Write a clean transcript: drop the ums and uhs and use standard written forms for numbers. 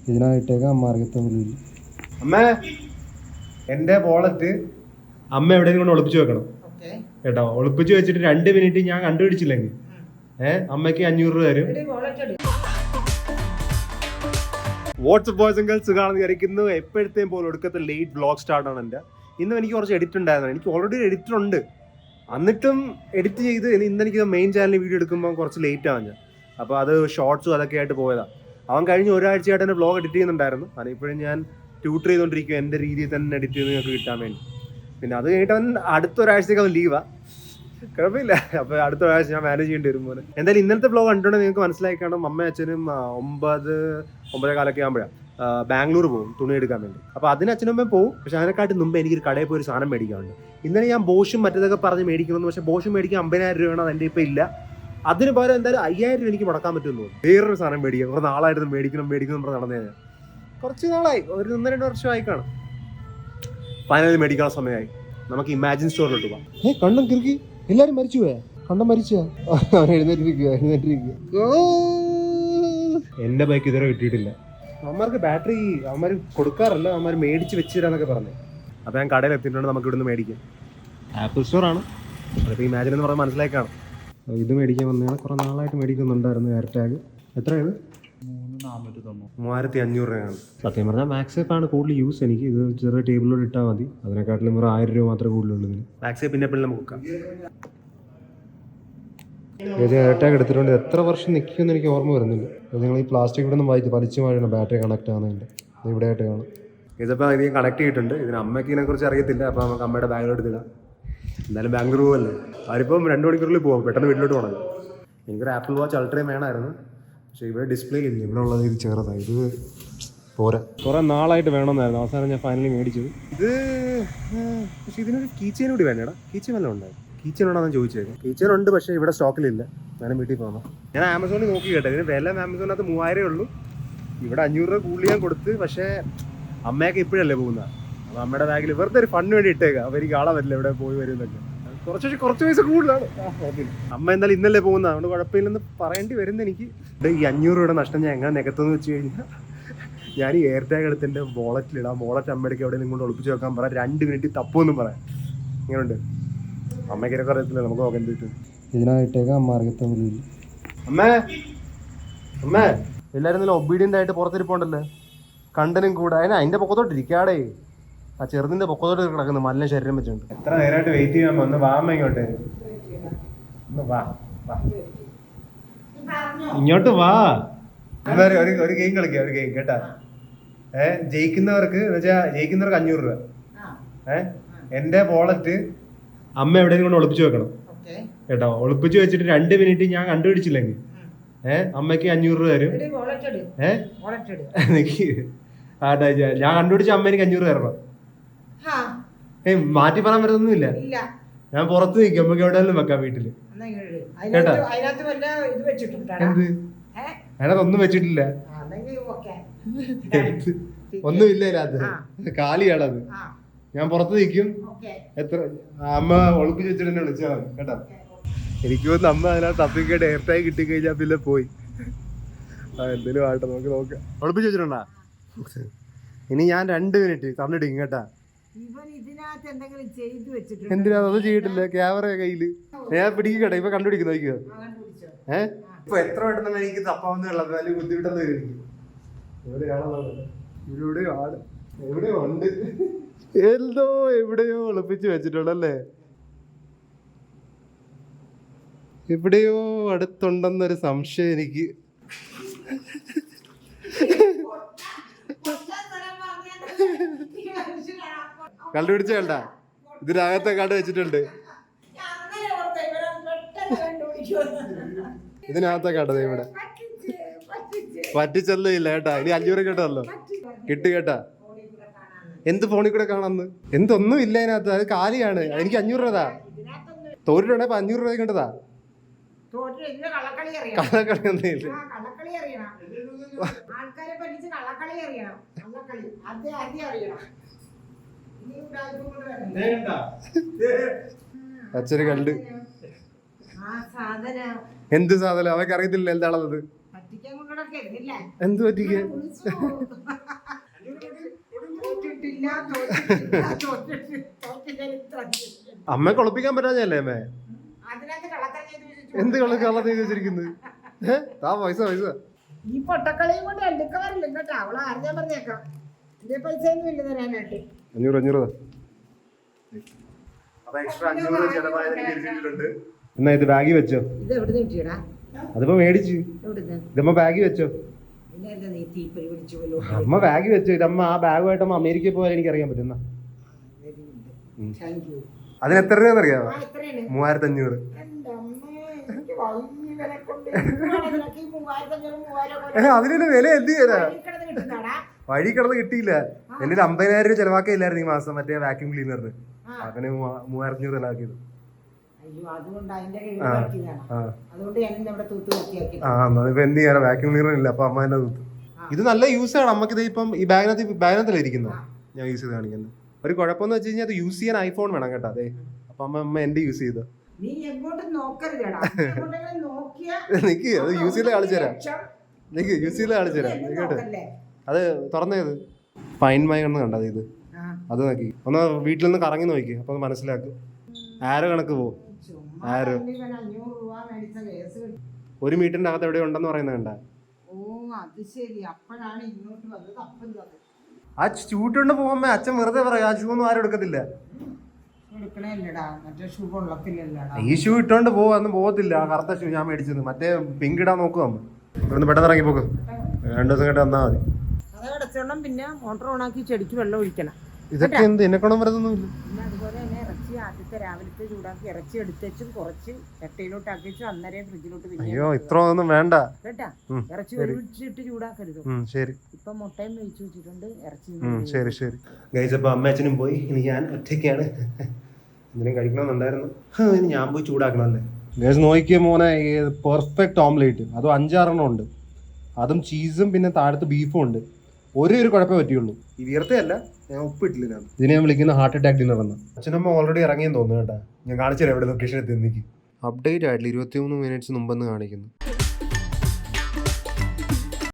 ഇതിനായിട്ടേക്ക് അമ്മ അറിയത്ത പോലും. അമ്മ എന്റെ വോളറ്റ് അമ്മ എവിടെയെങ്കിലും കൊണ്ട് ഒളിപ്പിച്ചു വെക്കണം കേട്ടോ. ഒളിപ്പിച്ചു വെച്ചിട്ട് 2 മിനിറ്റ് ഞാൻ കണ്ടുപിടിച്ചില്ലെങ്കിൽ അമ്മയ്ക്ക് 500 രൂപ തരും. വാട്സ്ആപ്പ് ബോയ്സ് ആൻഡ് ഗേൾസ് കാണുന്ന വിചാരിക്കുന്നു. എപ്പോഴത്തെയും പോലെ ഒടുക്കത്തെ ലേറ്റ് വ്ളോഗ് സ്റ്റാർട്ടാണ് എൻ്റെ. ഇന്നും എനിക്ക് കുറച്ച് എഡിറ്റ് ഉണ്ടായിരുന്നു. എനിക്ക് ഓൾറെഡി എഡിറ്റർ ഉണ്ട്, എന്നിട്ടും എഡിറ്റ് ചെയ്ത് ഇന്നെനിക്ക് മെയിൻ ചാനലിൽ വീഡിയോ എടുക്കുമ്പോൾ കുറച്ച് ലേറ്റ് ആവാൻ ഞാൻ. അപ്പോൾ അത് ഷോർട്സും അതൊക്കെ ആയിട്ട് പോയതാണ്. അവൻ കഴിഞ്ഞ ഒരാഴ്ചയായിട്ട് എൻ്റെ വ്ളോഗ് എഡിറ്റ് ചെയ്യുന്നുണ്ടായിരുന്നു. അതിപ്പോഴും ഞാൻ ട്യൂട്ടർ ചെയ്തുകൊണ്ടിരിക്കും എൻ്റെ രീതിയിൽ തന്നെ എഡിറ്റ് ചെയ്ത് നിങ്ങൾക്ക് കിട്ടാൻ വേണ്ടി. പിന്നെ അത് കഴിഞ്ഞിട്ട് അവൻ അടുത്ത ഒരാഴ്ചത്തേക്ക് അവൻ ലീവാണ്, കുഴപ്പമില്ല. അപ്പോൾ അടുത്ത ഒരാഴ്ച ഞാൻ മാനേജ് ചെയ്യേണ്ടി വരും പോലെ. എന്തായാലും ഇന്നത്തെ വ്ളോഗ് കണ്ടുകൊണ്ട് നിങ്ങൾക്ക് മനസ്സിലാക്കി കാണും. അമ്മയും അച്ഛനും 9-9:15 ആകുമ്പോഴാണ് ബാംഗ്ലൂർ പോകും തുണി എടുക്കാൻ വേണ്ടി. അപ്പോൾ അതിന് അച്ഛനും അമ്മയും പോകും. പക്ഷേ അതിനെക്കാട്ടി മുമ്പ് എനിക്കൊരു കടയിൽ പോയി ഒരു സാധനം മേടിക്കാറുണ്ട്. ഇന്നലെ ഞാൻ ബോഷും മറ്റേതൊക്കെ പറഞ്ഞ് മേടിക്കണമെന്ന്, പക്ഷേ ബോഷും മേടിക്കാൻ 50,000 രൂപയാണ്, അതെൻ്റെ ഇപ്പോൾ ഇല്ല. അതിന് പകരം എന്തായാലും 5,000 രൂപ എനിക്ക് മുടക്കാൻ പറ്റുമെന്ന് തോന്നുന്നു. വേറൊരു സാധനം മേടിക്കാം. കുറേ നാളായിരുന്നു മേടിക്കണം പറഞ്ഞ് നടന്നേ. കുറച്ച് നാളായി, ഒരു 1-2 വർഷമായി കാണും. ഫൈനലി മേടിക്കാനുള്ള സമയമായി. നമുക്ക് ഇമാജിൻ സ്റ്റോറിലോട്ട് പോകാം. കണ്ണം കിറുക്കി എല്ലാരും മരിച്ചു പോയാ? കണ്ണം മരിച്ചാ? എഴുന്നേറ്റിരിക്കുക. എന്റെ ബൈക്ക് ഇതുവരെ കിട്ടിയിട്ടില്ല. അവന്മാർക്ക് ബാറ്ററി അവന്മാർ കൊടുക്കാറില്ല, അവന്മാർ മേടിച്ച് വെച്ച് തരാന്നൊക്കെ പറഞ്ഞു. അപ്പോൾ ഞാൻ കടയിൽ എത്തിയിട്ടുണ്ട്, നമുക്ക് ഇവിടുന്ന് മേടിക്കാം. ആപ്പിൾ സ്റ്റോറാണ്. അതിപ്പോൾ ഇമാജിൻ എന്ന് പറഞ്ഞാൽ മനസ്സിലാക്കാണ്. ഇത് മേടിക്കാൻ വന്നതാണ്. കുറേ നാളായിട്ട് മേടിക്കുന്നുണ്ടായിരുന്നു എയർ ടാഗ്. എത്രയാണ്? 3,500 രൂപയാണ്. സത്യം പറഞ്ഞാൽ മാക്സേപ്പാണ് കൂടുതൽ യൂസ്. എനിക്ക് ഇത് ചെറിയ ടേബിളിലോട്ട് ഇട്ടാൽ മതി. അതിനെക്കാട്ടിലും ഒരു 1000 രൂപ മാത്രമേ കൂടുതലുള്ളൂ ഇതിന്. മാക്സേ പിന്നെ എപ്പോഴും നമുക്ക് വെക്കാം. ഇത് എയർ ടാഗ് എടുത്തിട്ടുണ്ട്. എത്ര വർഷം നിൽക്കുമെന്ന് എനിക്ക് ഓർമ്മ വരുന്നില്ല. നിങ്ങൾ ഈ പ്ലാസ്റ്റിക് ഇവിടെ നിന്ന് വലിച്ചു മാറിയാണ് ബാറ്ററി കണക്ട് ആകുന്നതിൻ്റെ. ഇത് ഇവിടെ ആയിട്ട് കാണും. ഇതിപ്പോൾ ഇത് കണക്ട് ചെയ്തിട്ടുണ്ട്. ഇതിന് അമ്മയ്ക്ക് ഇതിനെക്കുറിച്ച് അറിയത്തില്ല. അപ്പോൾ നമുക്ക് അമ്മയുടെ ബാഗിലെടുത്തില്ല. എന്തായാലും ബാംഗ്ലൂർ പോകല്ലേ, അവരിപ്പം 2 മണിക്കൂറിൽ പോകും. പെട്ടെന്ന് വീട്ടിലോട്ട് പോകണം. എനിക്കൊരു ആപ്പിൾ വാച്ച് അൾട്രയും വേണമായിരുന്നു, പക്ഷേ ഇവിടെ ഡിസ്പ്ലേ ഇല്ല. ഇവിടെ ഉള്ളത് ഇത് ചെറുതാണ്, ഇത് പോരാ. കുറേ നാളായിട്ട് വേണമെന്നായിരുന്നു. അവസാനം ഞാൻ ഫൈനലി മേടിച്ചത് ഇത്. പക്ഷേ ഇതിനൊരു കീച്ചെയിൻ കൂടി വേണേടാ. കീച്ചെയിൻ വല്ലതും ഉണ്ടായിരുന്നു? കീച്ചെയിൻ ഉണ്ടോ എന്ന് ചോദിച്ചേക്കും. കീച്ചെയിൻ ഉണ്ട്, പക്ഷേ ഇവിടെ സ്റ്റോക്കിലില്ല. ഞാൻ വീട്ടിൽ പോകണം. ഞാൻ ആമസോണിൽ നോക്കി കേട്ടോ. ഇതിന് വില ആമസോണിനകത്ത് 3,000 ഉള്ളൂ. ഇവിടെ 500 രൂപ കൂടുതൽ ഞാൻ കൊടുത്ത്. പക്ഷേ അമ്മയൊക്കെ ഇപ്പോഴല്ലേ പോകുന്നത്. അപ്പോൾ അമ്മയുടെ ബാഗിൽ വെറുതെ ഒരു ഫണ്ട് വേണ്ടി ഇട്ടേക്കാം. അപ്പോൾ എനിക്ക് ആളെ വരില്ല ഇവിടെ പോയി വരുന്നൊക്കെ. കുറച്ച് പൈസ കൂടുതലാണ്. അമ്മ എന്തായാലും ഇന്നല്ലേ പോകുന്നത്, അതുകൊണ്ട് കുഴപ്പമില്ലെന്ന് പറയേണ്ടി വരുന്നത് എനിക്ക്. ഈ 500 രൂപയുടെ നഷ്ടം ഞാൻ എങ്ങനെ നികത്തെന്ന് വെച്ച് കഴിഞ്ഞാൽ, ഞാൻ ഈ എയർ ടാഗ് എടുത്ത് എൻ്റെ വോളറ്റിലിടാം. വോളറ്റ് അമ്മയ്ക്ക് എവിടെ നിന്നും കൊണ്ട് ഒളിപ്പിച്ച് വെക്കാൻ പറയാം. 2 മിനിറ്റ് തപ്പുമെന്നും പറയാം. ഇങ്ങനെയുണ്ട്. അമ്മയ്ക്കൊക്കെ അറിയത്തില്ല, നമുക്ക് നോക്കാൻ പറ്റും. ഇതിനായിട്ടേക്ക് അമ്മ അറിയത്ത പോലും. അമ്മേ എല്ലാവരും നല്ല ഒബീഡിയൻ്റ് ആയിട്ട് പുറത്തിരിപ്പുണ്ടല്ലോ, കണ്ടനും കൂടെ. അതിൻ്റെ പൊക്കത്തോട്ട് ഇരിക്കാടേ. ആ ചെറുതിൻ്റെ പൊക്കത്തോട്ട് കിടക്കുന്നു, നല്ല ശരീരം വെച്ചിട്ടുണ്ട്. എത്ര നേരമായിട്ട് വെയിറ്റ് ചെയ്യാൻ. ഒന്ന് വാ അമ്മ ഇങ്ങോട്ട്. ഒന്ന് വാ, ഇങ്ങോട്ട് വാ. ഒരു ഗെയിം കളിക്കാം. ഒരു ഗെയിം കേട്ടാ. ജയിക്കുന്നവർക്ക് എന്ന് വെച്ചാൽ ജയിക്കുന്നവർക്ക് 500 രൂപ. എൻ്റെ വോളറ്റ് അമ്മ എവിടെയെങ്കിലും കൊണ്ട് ഒളിപ്പിച്ച് വെക്കണം കേട്ടോ. ഒളിപ്പിച്ച് വെച്ചിട്ട് 2 മിനിറ്റ് ഞാൻ കണ്ടുപിടിച്ചില്ലെങ്കിൽ അമ്മയ്ക്ക് 500 രൂപ തരും. ഞാൻ കണ്ടുപിടിച്ച അമ്മ എനിക്ക് 500 തരണം. മാറ്റി പറയാൻ പറ്റൊന്നുമില്ല. ഞാൻ പുറത്ത് നിൽക്കും, നമുക്ക് എവിടെയെങ്കിലും വെക്കാം വീട്ടില് കേട്ടാ. എന്ത് അതിനകത്തൊന്നും വെച്ചിട്ടില്ല, ഒന്നുമില്ല അതിനകത്ത്, കാലിയാണത്. ഞാൻ പുറത്ത് നിൽക്കും. എത്ര അമ്മ ഒളിപ്പിച്ച് വെച്ചിട്ട് എന്നെ വിളിച്ചാൽ കേട്ടാ. എനിക്ക് തോന്നുന്നു അമ്മ അതിനകത്ത് തപ്പിക്കേട്ട് എയർ ടാഗ് കിട്ടിക്കഴിഞ്ഞാൽ പിന്നെ പോയി. എന്തേലും ആട്ടെ, നമുക്ക് നോക്കാം. ഒളിപ്പിച്ച് വെച്ചിട്ടുണ്ടാ? ഇനി ഞാൻ 2 മിനിറ്റ് തന്നിട്ടിരിക്കും കേട്ടാ. എന്തിനാ അത് ചെയ്തിട്ടില്ല? ക്യാമറ കയ്യില് ഞാൻ പിടിക്കട്ടെ. ഇപ്പൊ കണ്ടുപിടിക്കുന്നു നോക്കിയോ. ഇപ്പൊ എത്ര പെട്ടെന്ന് എനിക്ക് തപ്പാവുന്നുള്ളത്, വലിയ ബുദ്ധിമുട്ടെന്ന് വരും എനിക്ക്. എവിടെയോ ആണ്, എവിടെയോ ഉണ്ട്, എവിടെയോ ഒളിപ്പിച്ച് വെച്ചിട്ടുണ്ടല്ലേ. എവിടെയോ അടുത്തുണ്ടെന്നൊരു സംശയം എനിക്ക്. കണ്ടുപിടിച്ച കണ്ട, ഇതിനകത്തെ കണ്ട് വെച്ചിട്ടുണ്ട്. ഇതിനകത്തെ കണ്ടത് ഇവിടെ പറ്റിച്ചല്ലോ. ഇല്ല കേട്ടാ, ഇനി 500 കേട്ടല്ലോ കിട്ടി കേട്ടാ. എന്ത് ഫോണിൽ കൂടെ കാണാന്ന്? എന്തൊന്നും ഇല്ല അതിനകത്ത്, അത് കാലിയാണ്. എനിക്ക് 500 രൂപ തോറ്റിട്ടുണ്ടെ 500 രൂപ കണ്ടതാ. കള്ളക്കളി ഒന്നും ഇല്ല. അച്ഛന് കണ്ട്. എന്ത് സാധനം അവർക്ക് അറിയത്തില്ല എന്താണത്. എന്ത് പറ്റിക്ക്? അമ്മ കുളപ്പിക്കാൻ പറ്റാഞ്ഞല്ലേ അമ്മേ? എന്ത് കള്ളം ചെയ്ത് വെച്ചിരിക്കുന്നത്? പൈസ ഈ പൊട്ടക്കളിയും കൊണ്ട് എന്തൊക്കെ വരില്ല കേട്ടോ. അവളെ ആരും പറഞ്ഞേക്കാം. ഇതേ പൈസ ഒന്നും ഇല്ല തരാനായിട്ട്. 500 എന്നാ ഇത് ബാഗിൽ വെച്ചോ. ഇത് എവിടുന്ന് കിട്ടിയടാ? അതിപ്പോ മേടിച്ചു. എവിടുന്ന്? ഇതമ്മ ബാഗിൽ വെച്ചോ. ഇല്ലായിരുന്നു നീ തീപ്പൊരി പിടിച്ചു. അമ്മ ബാഗ് വെച്ചോ. ഇതമ്മ ആ ബാഗുമായിട്ട് അമ്മ അമേരിക്കയിൽ പോയാൽ എനിക്ക് അറിയാൻ പറ്റുന്ന. Thank you. അതിന് എത്ര രൂപ അറിയാമോ? എത്രയാണ്? 3500. അതിന് വില എന്ത് ചെയ്യാ? വഴി കിടന്ന് കിട്ടിയില്ല. എന്റെ 50,000 രൂപ ചെലവാക്കില്ലായിരുന്നു ഈ മാസം മറ്റേ വാക്യൂം ക്ലീനറിന്. അങ്ങനെ 3500 ചെലവാക്കിയത്. ഇപ്പൊ എന്ത് ചെയ്യാനാ? വാക്യൂം ക്ലീനർ ഇല്ല, അപ്പൊ അമ്മ തന്നെ തൂത്ത്. ഇത് നല്ല യൂസ് ആണ്. നമുക്ക് ഇത് ഇപ്പം ഈ ബാഗിനകത്തല്ലേ ഇരിക്കുന്നത് ഞാൻ യൂസ് ചെയ്ത് കാണിക്കുന്നത്. ഒരു കുഴപ്പമെന്ന് വെച്ച് കഴിഞ്ഞാൽ അത് യൂസ് ചെയ്യാൻ ഐഫോൺ വേണം കേട്ടോ. അതെ, അപ്പൊ അമ്മ എന്റെ യൂസ് ചെയ്തോ. നിക്ക്, അത് യൂസ് ചെയ്ത് കാണിച്ചുതരാം. നിക്ക്, യൂസ് ചെയ്ത് കാണിച്ചുതരാം കേട്ടോ. അത് തുറന്നത് ഫൈൻ മൈ ഒന്ന് കണ്ടത് ഇത്. അത് നോക്കി ഒന്ന് വീട്ടിൽ നിന്ന് കറങ്ങി നോക്കി, അപ്പൊ മനസ്സിലാക്കും. ആരോ കണക്ക് പോവും. ആരോ 1 മീറ്ററിന്റെ അകത്ത് എവിടെ ഉണ്ടെന്ന് പറയുന്നത് കണ്ട. ആ ഷൂട്ടുണ്ട് പോകുമ്പോ അച്ഛൻ വെറുതെ പറയാം, ആ ഷൂ ഒന്നും ആരും എടുക്കത്തില്ല. ഈ ഷൂ ഇട്ടോണ്ട് പോവാന്നും പോകത്തില്ല. ആ കറുത്ത ഷൂ ഞാൻ മേടിച്ചത്, മറ്റേ പിങ്ക് ഇടാൻ നോക്കുക. ഇവിടുന്ന് പെട്ടെന്ന് ഇറങ്ങി പോക്ക്. 2 ദിവസം കേട്ട് വന്നാൽ മതി. പിന്നെ മോട്ടോർ ഓണാക്കി ചെടിക്ക് വെള്ളം ഒഴിക്കണം. ഇതൊക്കെ എന്ത് എന്നെക്കൊണ്ടും വരുന്നൊന്നുമില്ല. പിന്നെ അതുപോലെ തന്നെ ഇറച്ചി ആദ്യത്തെ രാവിലത്തെ ചൂടാക്കി ഇറച്ചി എടുത്തും കുറച്ച് ചട്ടയിലോട്ട് ആക്കിച്ചു, അന്നേരം ഫ്രിഡ്ജിലോട്ട്. അയ്യോ, ഇത്ര ഒന്നും വേണ്ട കേട്ടാ. ഇറച്ചി ഒരുമിച്ചിട്ട് ചൂടാക്കരുത്. ശരി. ഇപ്പൊ മുട്ടയും വേവിച്ചു വെച്ചിട്ടുണ്ട്. ഇറച്ചി ശരി. ഗൈസ്, അപ്പൊ അമ്മ അച്ഛനും പോയി. ഇനി ഞാൻ ഒറ്റയ്ക്കാണ്. എന്തിനും കഴിക്കണമെന്നുണ്ടായിരുന്നു. ഇനി ഞാൻ പോയി ചൂടാക്കണമല്ലേ. ഗൈസ് നോക്കിയ മോനെ, പെർഫെക്റ്റ് ഓംലേറ്റ്. അതും 5-6 ഉണ്ട്. അതും ചീസും പിന്നെ താഴത്ത് ബീഫും ഉണ്ട്. ഒരു കുഴപ്പമേ പറ്റിയുള്ളൂ, ഈ വീർത്തയല്ല. ഞാൻ ഉപ്പിട്ടില്ല. ഇതിനെ ഞാൻ വിളിക്കുന്ന ഹാർട്ട് അറ്റാക്ക് ഡിന്നർ എന്ന്. അച്ഛനമ്മ ഓൾറെഡി ഇറങ്ങിയെന്ന് തോന്നുന്നു കേട്ടാ. ഞാൻ കാണിച്ചു തരാം എവിടെ ലൊക്കേഷൻ എത്തി. അപ്ഡേറ്റ് ആയിട്ടില്ല, 23 മിനിറ്റ്സ് മുമ്പെന്ന് കാണിക്കുന്നു.